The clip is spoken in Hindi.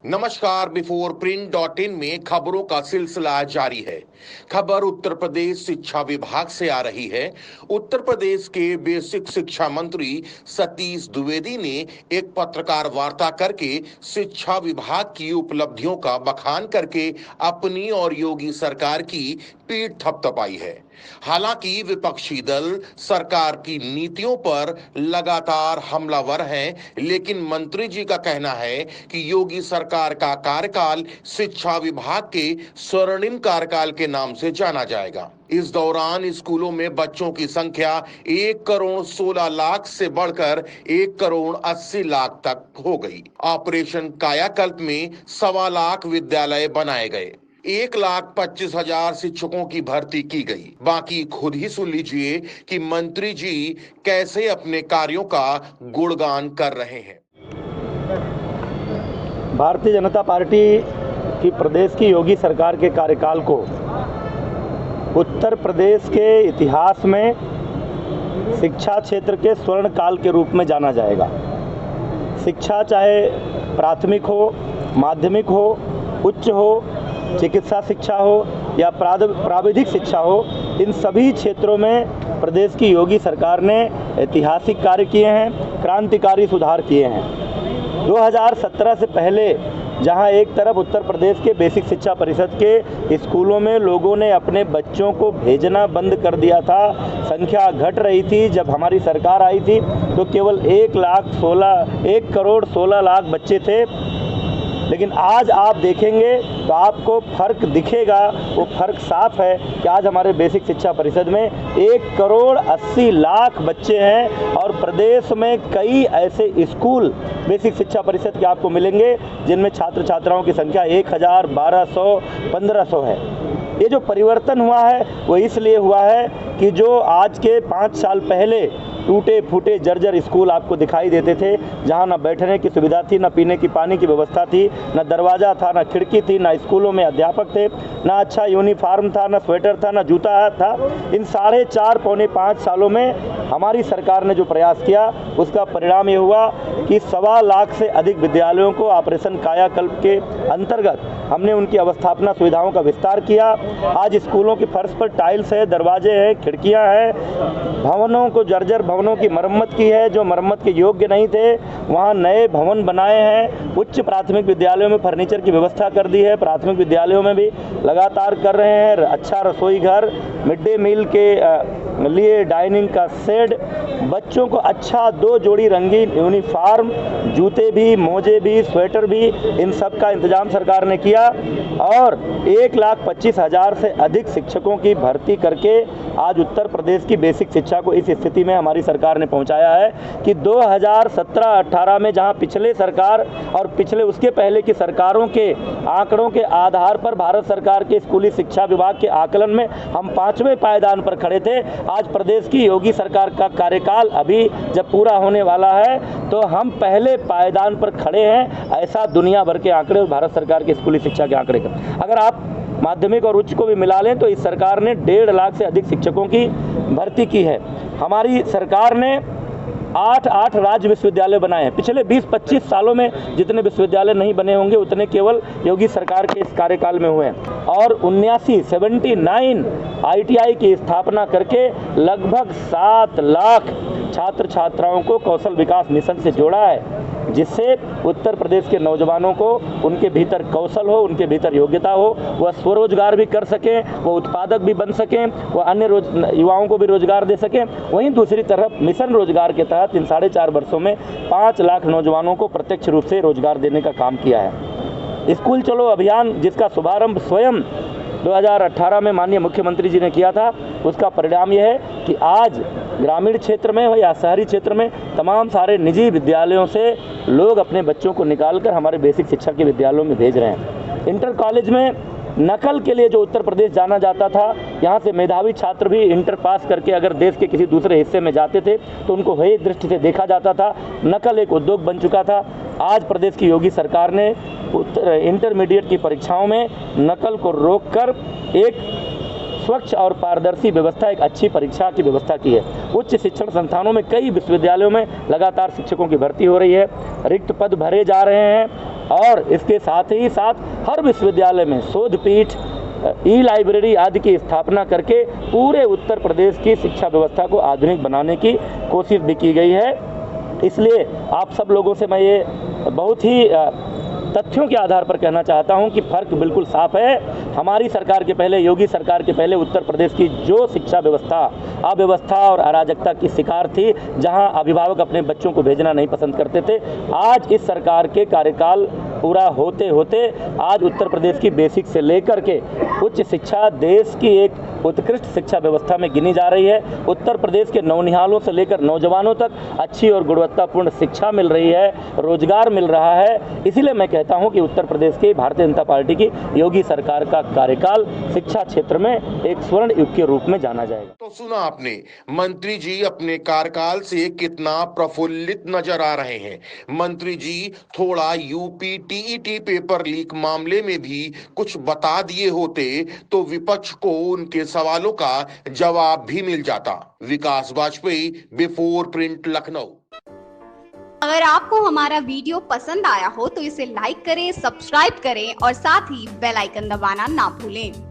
नमस्कार। बिफोर प्रिंट डॉट इन में खबरों का सिलसिला जारी है। खबर उत्तर प्रदेश शिक्षा विभाग से आ रही है। उत्तर प्रदेश के बेसिक शिक्षा मंत्री सतीश द्विवेदी ने एक पत्रकार वार्ता करके शिक्षा विभाग की उपलब्धियों का बखान करके अपनी और योगी सरकार की पीठ थपथपाई है। हालांकि विपक्षी दल सरकार की नीतियों पर लगातार हमलावर हैं, लेकिन मंत्री जी का कहना है कि योगी सरकार का कार्यकाल शिक्षा विभाग के स्वर्णिम कार्यकाल के नाम से जाना जाएगा। इस दौरान स्कूलों में बच्चों की संख्या 1,16,00,000 से बढ़कर 1,80,00,000 तक हो गई। ऑपरेशन कायाकल्प में 1.25 लाख विद्यालय बनाए गए। 1,25,000 शिक्षकों की भर्ती की गई। बाकी खुद ही सुन लीजिए कि मंत्री जी कैसे अपने कार्यों का गुणगान कर रहे हैं। भारतीय जनता पार्टी की प्रदेश की योगी सरकार के कार्यकाल को उत्तर प्रदेश के इतिहास में शिक्षा क्षेत्र के स्वर्ण काल के रूप में जाना जाएगा। शिक्षा चाहे प्राथमिक हो, माध्यमिक हो, उच्च हो, चिकित्सा शिक्षा हो या प्राविधिक शिक्षा हो, इन सभी क्षेत्रों में प्रदेश की योगी सरकार ने ऐतिहासिक कार्य किए हैं, क्रांतिकारी सुधार किए हैं। 2017 से पहले जहां एक तरफ उत्तर प्रदेश के बेसिक शिक्षा परिषद के स्कूलों में लोगों ने अपने बच्चों को भेजना बंद कर दिया था, संख्या घट रही थी। जब हमारी सरकार आई थी तो केवल 1,16,00,000 बच्चे थे, लेकिन आज आप देखेंगे तो आपको फ़र्क दिखेगा। वो फ़र्क साफ है कि आज हमारे बेसिक शिक्षा परिषद में 1,80,00,000 बच्चे हैं और प्रदेश में कई ऐसे स्कूल बेसिक शिक्षा परिषद के आपको मिलेंगे जिनमें छात्र छात्राओं की संख्या 1,000, 1,200, 1,500 है। ये जो परिवर्तन हुआ है वो इसलिए हुआ है कि जो आज के 5 साल पहले टूटे फूटे जर्जर स्कूल आपको दिखाई देते थे, जहां ना बैठने की सुविधा थी, ना पीने की पानी की व्यवस्था थी, ना दरवाज़ा था, ना खिड़की थी, ना स्कूलों में अध्यापक थे, ना अच्छा यूनिफॉर्म था, ना स्वेटर था, ना जूता था। इन 4.5 पौने 5 सालों में हमारी सरकार ने जो प्रयास किया उसका परिणाम ये हुआ कि 1.25 से अधिक विद्यालयों को ऑपरेशन कायाकल्प के अंतर्गत हमने उनकी अवस्थापना सुविधाओं का विस्तार किया। आज स्कूलों की फर्श पर टाइल्स है, दरवाजे हैं, खिड़कियां हैं। भवनों को जर्जर भवनों की मरम्मत की है, जो मरम्मत के योग्य नहीं थे वहां नए भवन बनाए हैं। उच्च प्राथमिक विद्यालयों में फर्नीचर की व्यवस्था कर दी है, प्राथमिक विद्यालयों में भी लगातार कर रहे हैं। अच्छा रसोई घर, मिड डे मील के लिए डाइनिंग का शेड, बच्चों को अच्छा 2 जोड़ी रंगीन यूनिफॉर्म, जूते भी, मोजे भी, स्वेटर भी, इन सब का इंतजाम सरकार ने किया और 1,25,000 से अधिक शिक्षकों की भर्ती करके आज उत्तर प्रदेश की बेसिक शिक्षा को इस स्थिति में हमारी सरकार ने पहुंचाया है कि 2017-18 में जहां पिछले सरकार और पिछले उसके पहले की सरकारों के आंकड़ों के आधार पर भारत सरकार के स्कूली शिक्षा विभाग के आकलन में हम 5वें पायदान पर खड़े थे, आज प्रदेश की योगी सरकार का कार्यकाल अभी जब पूरा होने वाला है तो हम पहले पायदान पर खड़े हैं। ऐसा दुनिया भर के आंकड़े भारत सरकार के स्कूली शिक्षा के आंकड़े का अगर आप माध्यमिक और उच्च को भी मिला लें तो इस सरकार ने 1.5 लाख से अधिक शिक्षकों की भर्ती की है। हमारी सरकार ने 8 राज्य विश्वविद्यालय बनाए हैं। पिछले 20-25 सालों में जितने विश्वविद्यालय नहीं बने होंगे उतने केवल योगी सरकार के इस कार्यकाल में हुए हैं और 79 ITI की स्थापना करके लगभग 7 लाख छात्र छात्राओं को कौशल विकास मिशन से जोड़ा है, जिससे उत्तर प्रदेश के नौजवानों को उनके भीतर कौशल हो, उनके भीतर योग्यता हो, वह स्वरोजगार भी कर सकें, वह उत्पादक भी बन सकें, वह अन्य युवाओं को भी रोजगार दे सकें। वहीं दूसरी तरफ मिशन रोजगार के तहत इन 4.5 वर्षों में 5 लाख नौजवानों को प्रत्यक्ष रूप से रोजगार देने का काम किया है। स्कूल चलो अभियान जिसका शुभारंभ स्वयं 2018 में माननीय मुख्यमंत्री जी ने किया था, उसका परिणाम यह है कि आज ग्रामीण क्षेत्र में हो या शहरी क्षेत्र में तमाम सारे निजी विद्यालयों से लोग अपने बच्चों को निकालकर हमारे बेसिक शिक्षा के विद्यालयों में भेज रहे हैं। इंटर कॉलेज में नकल के लिए जो उत्तर प्रदेश जाना जाता था, यहाँ से मेधावी छात्र भी इंटर पास करके अगर देश के किसी दूसरे हिस्से में जाते थे तो उनको हेय दृष्टि से देखा जाता था। नकल एक उद्योग बन चुका था। आज प्रदेश की योगी सरकार ने इंटरमीडिएट की परीक्षाओं में नकल को रोककर एक स्वच्छ और पारदर्शी व्यवस्था, एक अच्छी परीक्षा की व्यवस्था की है। उच्च शिक्षण संस्थानों में कई विश्वविद्यालयों में लगातार शिक्षकों की भर्ती हो रही है, रिक्त पद भरे जा रहे हैं और इसके साथ ही साथ हर विश्वविद्यालय में शोध पीठ, ई लाइब्रेरी आदि की स्थापना करके पूरे उत्तर प्रदेश की शिक्षा व्यवस्था को आधुनिक बनाने की कोशिश भी की गई है। इसलिए आप सब लोगों से मैं ये बहुत ही तथ्यों के आधार पर कहना चाहता हूं कि फर्क बिल्कुल साफ है। हमारी सरकार के पहले, योगी सरकार के पहले उत्तर प्रदेश की जो शिक्षा व्यवस्था अव्यवस्था और अराजकता की शिकार थी, जहां अभिभावक अपने बच्चों को भेजना नहीं पसंद करते थे, आज इस सरकार के कार्यकाल पूरा होते होते आज उत्तर प्रदेश की बेसिक से लेकर के उच्च शिक्षा देश की एक उत्कृष्ट शिक्षा व्यवस्था में गिनी जा रही है। उत्तर प्रदेश के नौनिहालों से लेकर नौजवानों तक अच्छी और गुणवत्तापूर्ण शिक्षा मिल रही है, रोजगार मिल रहा है। इसीलिए मैं कहता हूं कि उत्तर प्रदेश की भारतीय जनता पार्टी की योगी सरकार का कार्यकाल शिक्षा क्षेत्र में एक स्वर्ण युग के रूप में जाना जाएगा। तो सुना आपने, मंत्री जी अपने कार्यकाल से कितना प्रफुल्लित नजर आ रहे हैं। मंत्री जी थोड़ा यूपी टीईटी पेपर लीक मामले में भी कुछ बता दिए होते तो विपक्ष को उनके सवालों का जवाब भी मिल जाता। विकास वाजपेयी, बिफोर प्रिंट, लखनऊ। अगर आपको हमारा वीडियो पसंद आया हो तो इसे लाइक करें, सब्सक्राइब करें और साथ ही बेल आइकन दबाना ना भूलें।